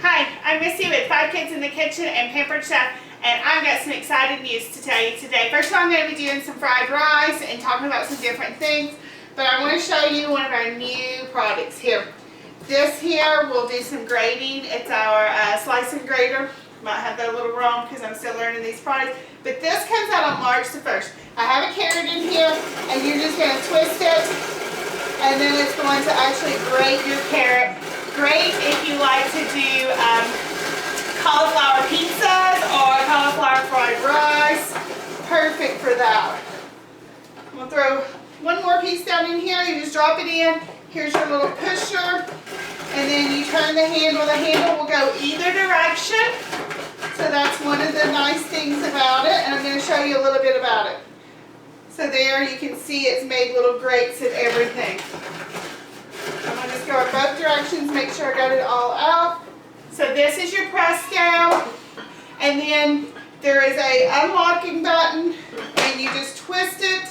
Hi, I'm Missy with 5 Kids in the Kitchen and Pampered Chef, and I've got some exciting news to tell you today. First of all, I'm going to be doing some fried rice and talking about some different things, but I want to show you one of our new products here. This here will do some grating. It's our slicing grater. Might have that a little wrong because I'm still learning these products, but this comes out on March the 1st. I have a carrot in here, and you're just going to twist it, and then it's going to actually grate your carrot. Great if you like to do cauliflower pizzas or cauliflower fried rice. Perfect for that. I'm going to throw one more piece down in here. You just drop it in. Here's your little pusher. And then you turn the handle. The handle will go either direction. So that's one of the nice things about it. And I'm going to show you a little bit about it. So there you can see it's made little grates and everything. I'm going to just go in both directions, make sure I got it all out. So this is your press down, and then there is a unlocking button, and you just twist it.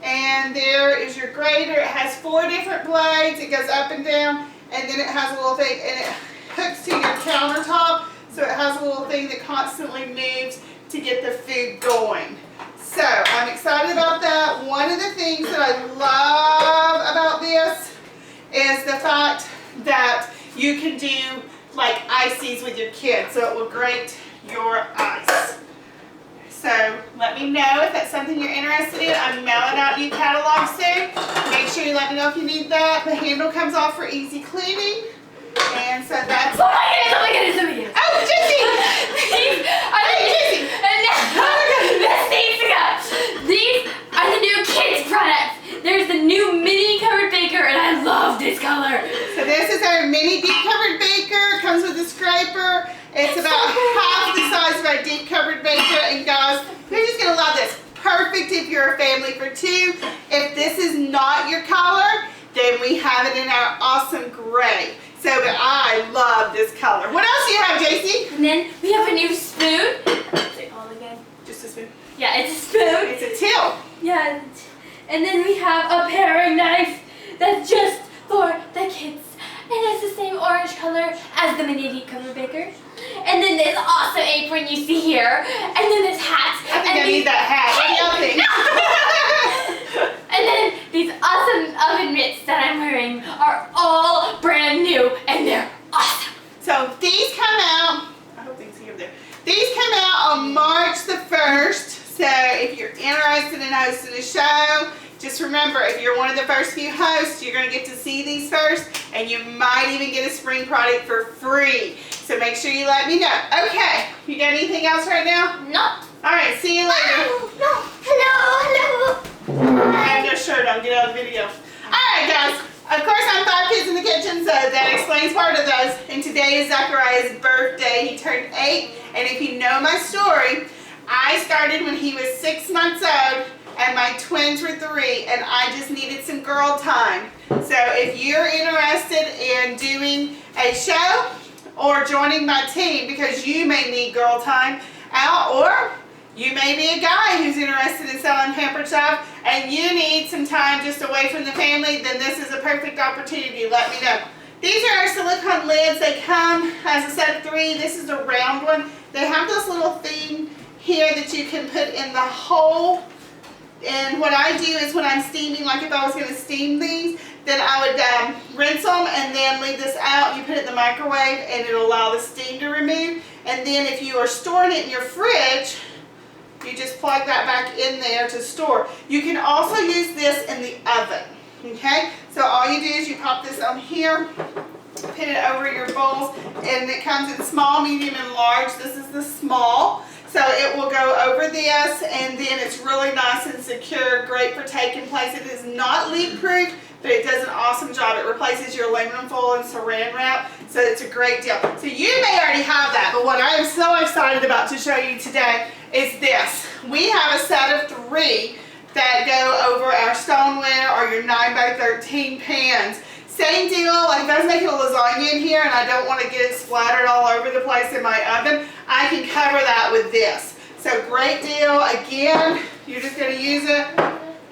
And there is your grater. It has 4 different blades. It goes up and down, and then it has a little thing, and it hooks to your countertop, so it has a little thing that constantly moves to get the food going. So, I'm excited about that. One of the things that I love about this is the fact that you can do like ices with your kids, so it will grate your ice. So, let me know if that's something you're interested in. I'm mailing out new catalogs soon. Make sure you let me know if you need that. The handle comes off for easy cleaning. And so that's... Oh my goodness. Oh, Jesse! These are the Jesse! These are the new kids products. There's the new mini covered baker, and I love this color. So this is our mini deep covered baker. It comes with a scraper. It's about half the size of our deep covered baker. And guys, you're just going to love this. Perfect if you're a family for 2. If this is not your color, then we have it in our awesome gray. So, but I love this color. What else do you have, JC? And then we have a new spoon. Say it all again. Just a spoon. Yeah, it's a spoon. It's a till. Yeah, and then we have a paring knife that's just for the kids. And it's the same orange color as the mini deep covered baker. And then this awesome apron you see here. And then this hat. I think I need that hat. What do y'all think? And then these awesome oven mitts that I'm wearing are all brand new, and they're awesome. So these come out, I hope they can see over there. These come out on March the 1st. So if you're interested in hosting a show, just remember, if you're one of the first few hosts, you're going to get to see these first, and you might even get a spring product for free. So make sure you let me know. Okay, you got anything else right now? No. All right, see you later. No. Hello. I have no shirt on, get out of the video. Alright guys, of course I'm 5 Kids in the Kitchen, so that explains part of those. And today is Zachariah's birthday. He turned 8, and if you know my story, I started when he was 6 months old, and my twins were 3, and I just needed some girl time. So if you're interested in doing a show, or joining my team, because you may need girl time out, or you may be a guy who's interested in selling Pampered Chef and you need some time just away from the family, then this is a perfect opportunity. Let me know. These are our silicone lids. They come as a set of 3. This is a round one. They have this little thing here that you can put in the hole. And what I do is when I'm steaming, like if I was going to steam these, then I would rinse them and then leave this out. You put it in the microwave and it'll allow the steam to remove. And then if you are storing it in your fridge, you just plug that back in there to store. You can also use this in the oven, okay? So all you do is you pop this on here, put it over your bowls, and it comes in small, medium, and large. This is the small. So it will go over this, and then it's really nice and secure, great for taking place. It is not leak proof, but it does an awesome job. It replaces your aluminum foil and saran wrap, so it's a great deal. So you may already have that, but what I am so excited about to show you today is this. We have a set of 3 that go over our stoneware or your 9x13 pans. Same deal, like if I was making a lasagna in here and I don't want to get it splattered all over the place in my oven, I can cover that with this. So great deal. Again, you're just going to use it,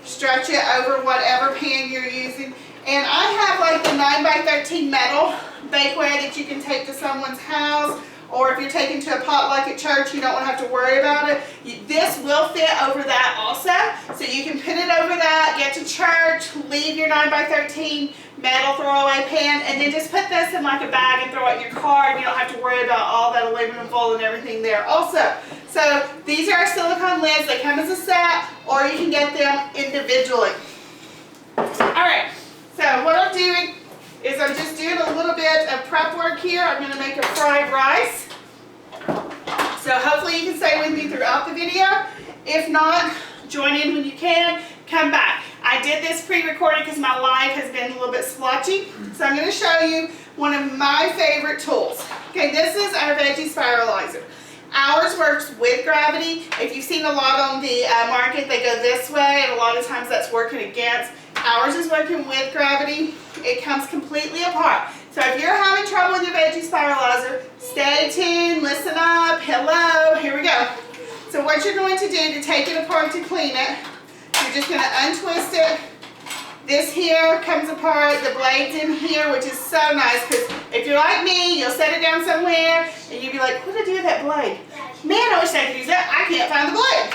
stretch it over whatever pan you're using, And I have like the 9x13 metal bakeware that you can take to someone's house, or if you're taking to a potluck at church, you don't want to have to worry about it. This will fit over that also, so you can put it over that, get to church, leave your 9x13 metal throwaway pan, and then just put this in like a bag and throw it in your car, and you don't have to worry about all that aluminum foil and everything there also. So these are our silicone lids. They come as a set, or you can get them individually. Alright, so what I'm doing is I'm just doing a little bit of prep work here. I'm going to make a fried rice. So hopefully you can stay with me throughout the video. If not, join in when you can. Come back. I did this pre-recorded because my live has been a little bit splotchy. So I'm going to show you one of my favorite tools. Okay, this is our veggie spiralizer. Ours works with gravity. If you've seen a lot on the market, they go this way, and a lot of times that's working against. Ours is working with gravity. It comes completely apart. So if you're having trouble with your veggie spiralizer, stay tuned, listen up, hello, here we go. So what you're going to do to take it apart to clean it, you're just going to untwist it. This here comes apart, the blade's in here, which is so nice, because if you're like me, you'll set it down somewhere, and you'll be like, what did I do with that blade? Man, I wish I could use that. I can't find the blade.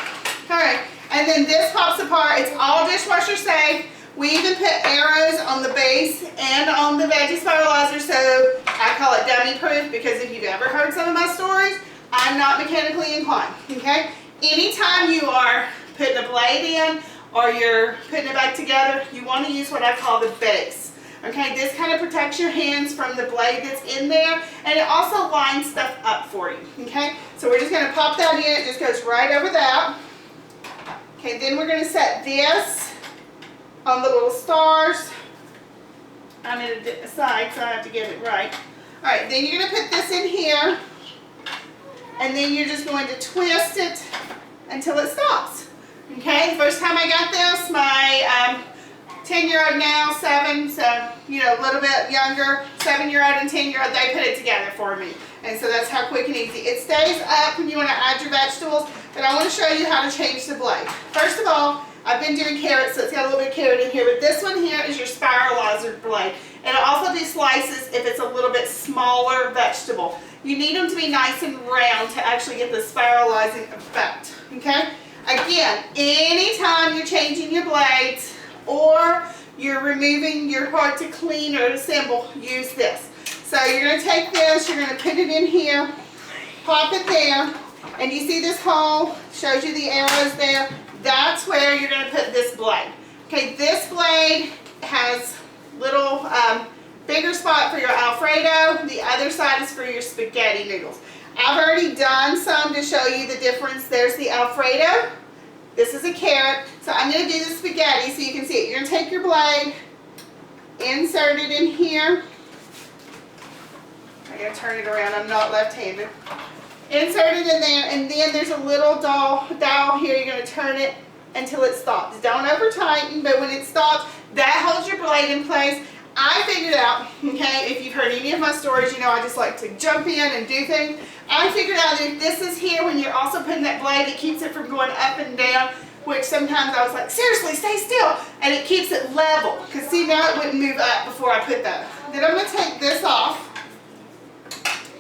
Alright, and then this pops apart. It's all dishwasher safe. We even put arrows on the base and on the veggie spiralizer, so I call it dummy proof, because if you've ever heard some of my stories, I'm not mechanically inclined, okay? Anytime you are putting a blade in or you're putting it back together, you want to use what I call the base, okay? This kind of protects your hands from the blade that's in there, and it also lines stuff up for you, okay? So we're just going to pop that in. It just goes right over that. Okay, then we're going to set this on the little stars. I'm in a side, so I have to get it right. Alright, then you're going to put this in here, and then you're just going to twist it until it stops. Okay, the first time I got this, my 10-year-old now, 7, so, you know, a little bit younger, 7-year-old and 10-year-old, they put it together for me. And so that's how quick and easy. It stays up when you want to add your vegetables, but I want to show you how to change the blade. First of all, I've been doing carrots, so it's got a little bit of carrot in here, but this one here is your spiralizer blade. And I also do slices if it's a little bit smaller vegetable. You need them to be nice and round to actually get the spiralizing effect, okay? Again, anytime you're changing your blades or you're removing your hard to clean or assemble, use this. So you're going to take this, you're going to put it in here, pop it there, and you see this hole, shows you the arrows there. That's where you're going to put this blade. Okay, this blade has little bigger spot for your Alfredo. The other side is for your spaghetti noodles. I've already done some to show you the difference. There's the Alfredo. This is a carrot. So I'm going to do the spaghetti so you can see it. You're going to take your blade, insert it in here. I'm going to turn it around. I'm not left-handed. Insert it in there, and then there's a little dowel here. You're going to turn it until it stops. Don't over tighten, but when it stops, that holds your blade in place. I figured out, okay, if you've heard any of my stories, you know I just like to jump in and do things. I figured out that if this is here, when you're also putting that blade, it keeps it from going up and down, which sometimes I was like, seriously, stay still, and it keeps it level. Because see, now it wouldn't move up before I put that. Then I'm going to take this off,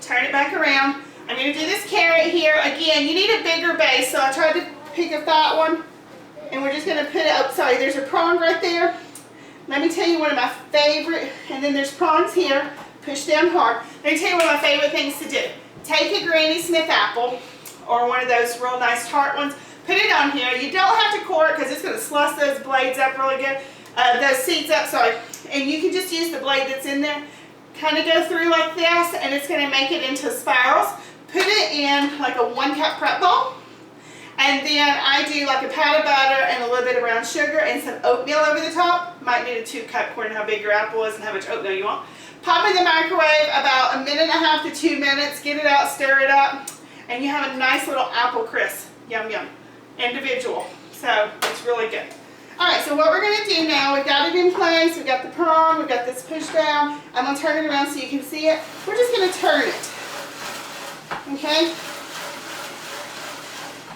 turn it back around. I'm going to do this carrot here. Again, you need a bigger base, so I tried to pick a fat one. And we're just going to put it up. Sorry, there's a prong right there. Let me tell you one of my favorite, and then there's prongs here. Push down hard. Let me tell you one of my favorite things to do. Take a Granny Smith apple, or one of those real nice tart ones. Put it on here. You don't have to core it because it's going to slush those blades up really good. Those seeds up, sorry. And you can just use the blade that's in there. Kind of go through like this, and it's going to make it into spirals. Put it in like a 1-cup prep bowl, and then I do like a pat of butter and a little bit of brown sugar and some oatmeal over the top. Might need a 2-cup according to how big your apple is and how much oatmeal you want. Pop in the microwave about 1.5 to 2 minutes. Get it out, stir it up, and you have a nice little apple crisp. Yum yum. Individual. So it's really good. Alright, so what we're going to do now, we've got it in place, we've got the prong, we've got this push down. I'm going to turn it around so you can see it. We're just going to turn it. Okay?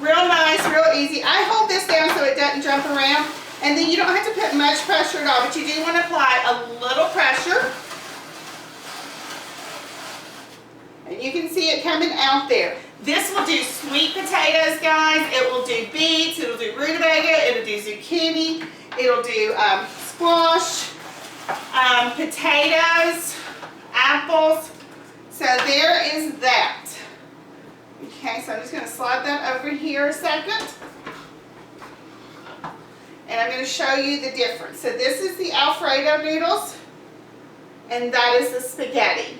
Real nice, real easy. I hold this down so it doesn't jump around. And then you don't have to put much pressure at all, but you do want to apply a little pressure. And you can see it coming out there. This will do sweet potatoes, guys. It will do beets. It'll do rutabaga. It'll do zucchini. It'll do squash, potatoes, apples. So there is that. Okay, so I'm just going to slide that over here a second. And I'm going to show you the difference. So this is the Alfredo noodles, and that is the spaghetti.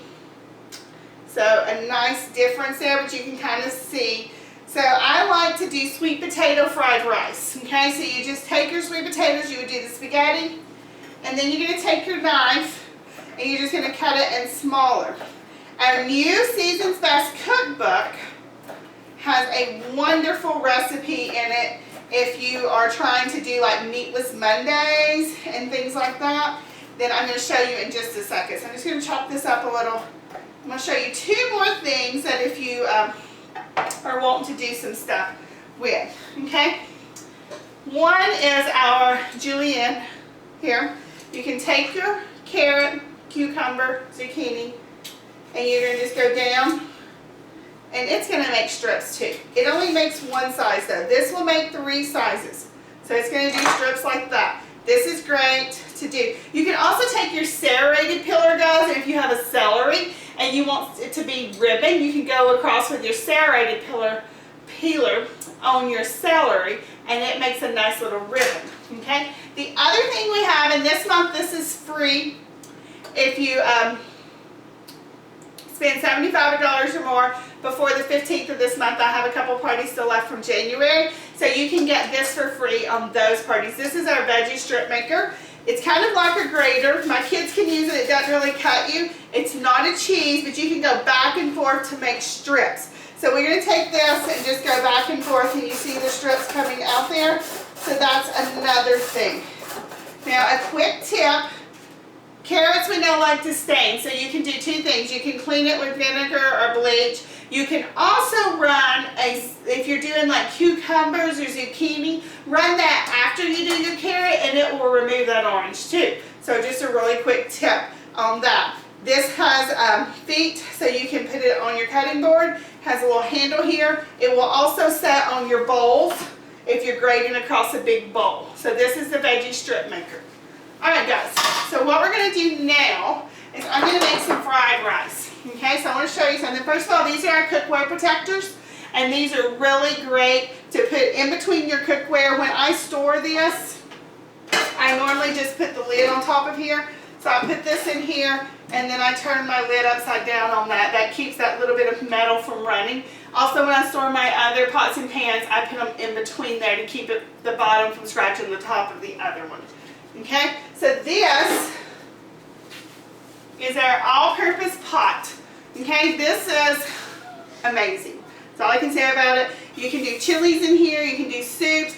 So a nice difference there, but you can kind of see. So I like to do sweet potato fried rice. Okay, so you just take your sweet potatoes, you would do the spaghetti, and then you're going to take your knife, and you're just going to cut it in smaller. Our new Season's Best cookbook has a wonderful recipe in it if you are trying to do like meatless Mondays and things like that. Then I'm going to show you in just a second. So I'm just going to chop this up a little. I'm going to show you two more things that if you are wanting to do some stuff with. Okay? One is our julienne here. You can take your carrot, cucumber, zucchini, and you're going to just go down, and it's going to make strips too. It only makes one size though. This will make 3 sizes. So it's going to do strips like that. This is great to do. You can also take your serrated peeler, guys, and if you have a celery and you want it to be ribbon, you can go across with your serrated peeler on your celery, and it makes a nice little ribbon. Okay? The other thing we have, and this month this is free, if you spend $75 or more before the 15th of this month. I have a couple parties still left from January, so you can get this for free on those parties. This is our veggie strip maker. It's kind of like a grater. My kids can use it. It doesn't really cut you. It's not a cheese, but you can go back and forth to make strips. So we're going to take this and just go back and forth, and you see the strips coming out there. So that's another thing. Now a quick tip. Carrots we know like to stain, so you can do 2 things. You can clean it with vinegar or bleach. You can also run if you're doing like cucumbers or zucchini, run that after you do your carrot, and it will remove that orange too. So just a really quick tip on that. This has feet, so you can put it on your cutting board. Has a little handle here. It will also set on your bowls if you're grating across a big bowl. So this is the veggie strip maker. Alright guys, so what we're going to do now is I'm going to make some fried rice. Okay, so I want to show you something. First of all, these are our cookware protectors, and these are really great to put in between your cookware. When I store this, I normally just put the lid on top of here. So I put this in here, and then I turn my lid upside down on that. That keeps that little bit of metal from running. Also, when I store my other pots and pans, I put them in between there to keep the bottom from scratching the top of the other one. Okay, so this is our all-purpose pot. Okay, this is amazing. That's all I can say about it. You can do chilies in here, you can do soups.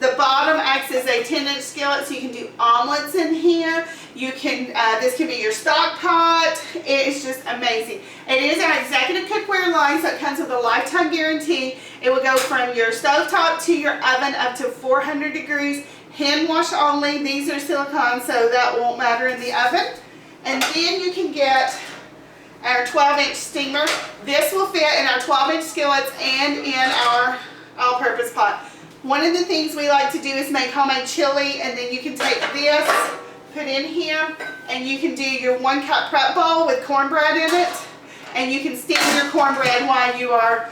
The bottom acts as a 10-inch skillet, so you can do omelets in here. You can, this can be your stock pot. It is just amazing. It is our executive cookware line, so it comes with a lifetime guarantee. It will go from your stovetop to your oven up to 400 degrees. Hand wash only. These are silicone, so that won't matter in the oven. And then you can get our 12-inch steamer. This will fit in our 12-inch skillets and in our all-purpose pot. One of the things we like to do is make homemade chili, and then you can take this, put in here, and you can do your 1-cup prep bowl with cornbread in it, and you can steam your cornbread while you are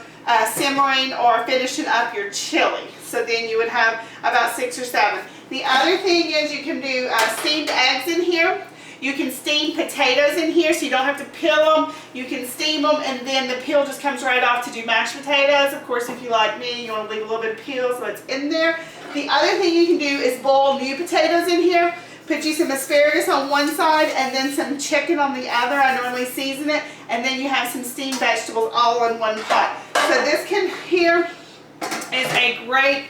simmering or finishing up your chili. So then you would have about 6 or 7. The other thing is you can do steamed eggs in here. You can steam potatoes in here, so you don't have to peel them. You can steam them, and then the peel just comes right off to do mashed potatoes. Of course, if you like me, you want to leave a little bit of peel, so it's in there. The other thing you can do is boil new potatoes in here. Put you some asparagus on one side and then some chicken on the other. I normally season it, and then you have some steamed vegetables all in one pot. So this here is a great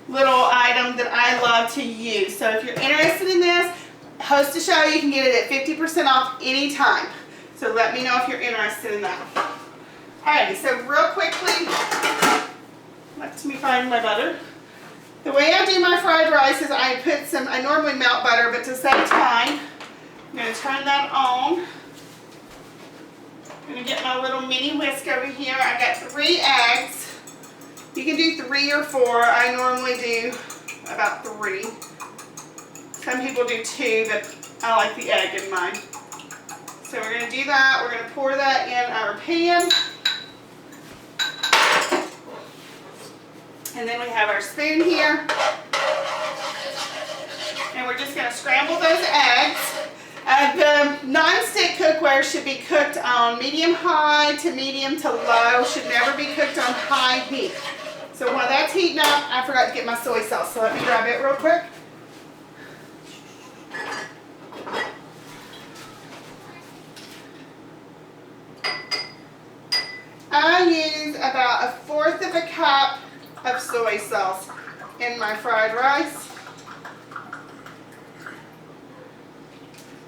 little item that I love to use. So if you're interested in this, host a show, you can get it at 50% off anytime. So let me know if you're interested in that. Alrighty, so real quickly, let me find my butter. The way I do my fried rice is I normally melt butter, but to save time, I'm going to turn that on. I'm going to get my little mini whisk over here. I got 3 eggs. You can do 3 or 4. I normally do about 3. Some people do 2, but I like the egg in mine. So we're going to do that. We're going to pour that in our pan. And then we have our spoon here. And we're just going to scramble those eggs. The non-stick cookware should be cooked on medium-high to medium to low. Should never be cooked on high heat. So while that's heating up, I forgot to get my soy sauce. So let me grab it real quick. I use about 1/4 of a cup of soy sauce in my fried rice.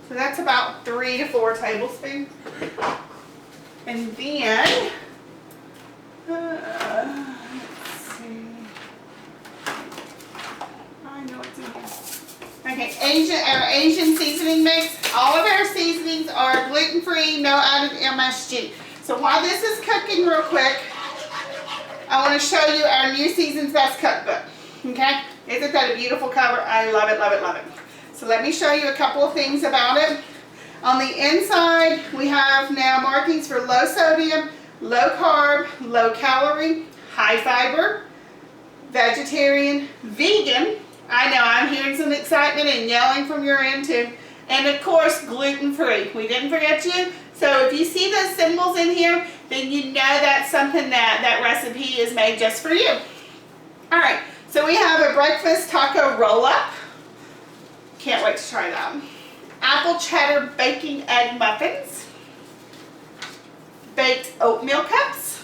So that's about 3 to 4 tablespoons. And then, let's see. I know it's in here. Okay, our Asian seasoning mix. All of our seasonings are gluten-free, no added MSG. So while this is cooking real quick, I want to show you our New Season's Best Cookbook. Okay? Isn't that a beautiful cover? I love it, love it, love it. So let me show you a couple of things about it. On the inside, we have now markings for low sodium, low carb, low calorie, high fiber, vegetarian, vegan. I know I'm hearing some excitement and yelling from your end too. And of course, gluten-free. We didn't forget you. So if you see those symbols in here, then you know that's something that recipe is made just for you. All right, so we have a breakfast taco roll-up. Can't wait to try that. Apple cheddar baking egg muffins. Baked oatmeal cups.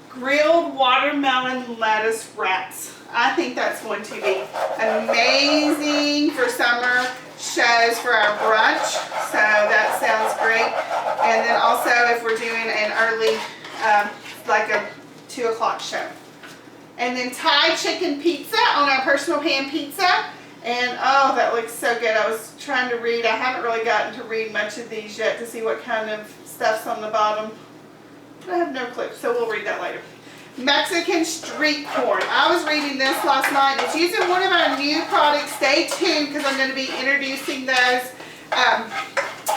Grilled watermelon lettuce wraps. I think that's going to be amazing for summer shows for our brunch. So that sounds great. And then also if we're doing an early, like a 2 o'clock show. And then Thai chicken pizza on our personal pan pizza. And oh, that looks so good. I was trying to read. I haven't really gotten to read much of these yet to see what kind of stuff's on the bottom. I have no clue, so we'll read that later. Mexican street corn. I was reading this last night. It's using one of our new products. Stay tuned because I'm going to be introducing those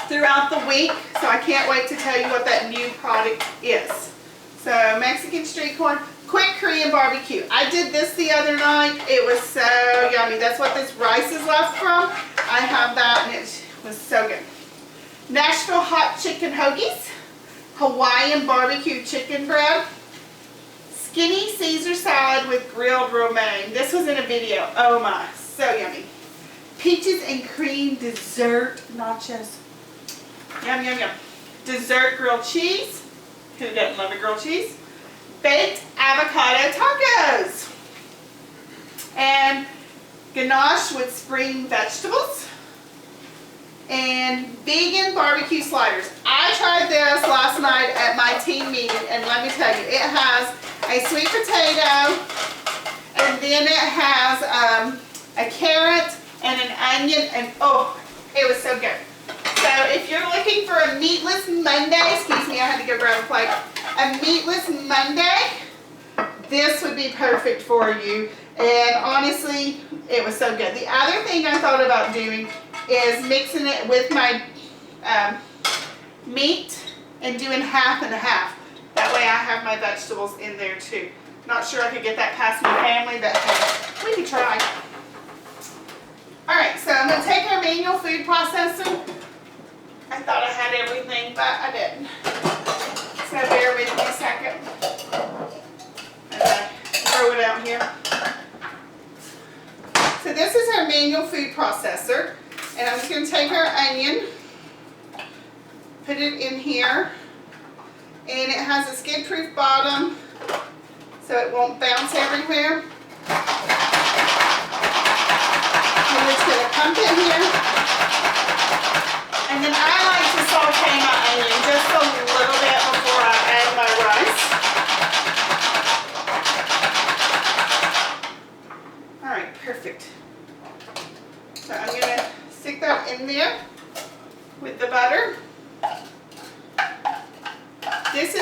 throughout the week. So I can't wait to tell you what that new product is. So Mexican street corn. Quick Korean barbecue. I did this the other night. It was so yummy. That's what this rice is left from. I have that and it was so good. Nashville hot chicken hoagies. Hawaiian barbecue chicken bread. Skinny Caesar salad with grilled romaine. This was in a video. Oh my, so yummy. Peaches and cream dessert nachos. Yum, yum, yum. Dessert grilled cheese. Who doesn't love a grilled cheese? Baked avocado tacos. And ganache with spring vegetables. And vegan barbecue sliders. I tried this last night at my team meeting, and let me tell you, it has a sweet potato, and then it has a carrot and an onion, and oh, it was so good. So if you're looking for a meatless Monday, excuse me, I had to go grab a plate. A meatless Monday, this would be perfect for you. And honestly, it was so good. The other thing I thought about doing is mixing it with my meat and doing half and half. That way I have my vegetables in there too. Not sure I could get that past my family, but we could try. Alright, so I'm going to take our manual food processor. I thought I had everything, but I didn't. So bear with me a second. And throw it out here. So this is our manual food processor. And I'm just going to take our onion, put it in here, and it has a skid-proof bottom so it won't bounce everywhere. I'm just going to pump it here. And then I like to saute my onion just a little bit before I add my rice. butter. This is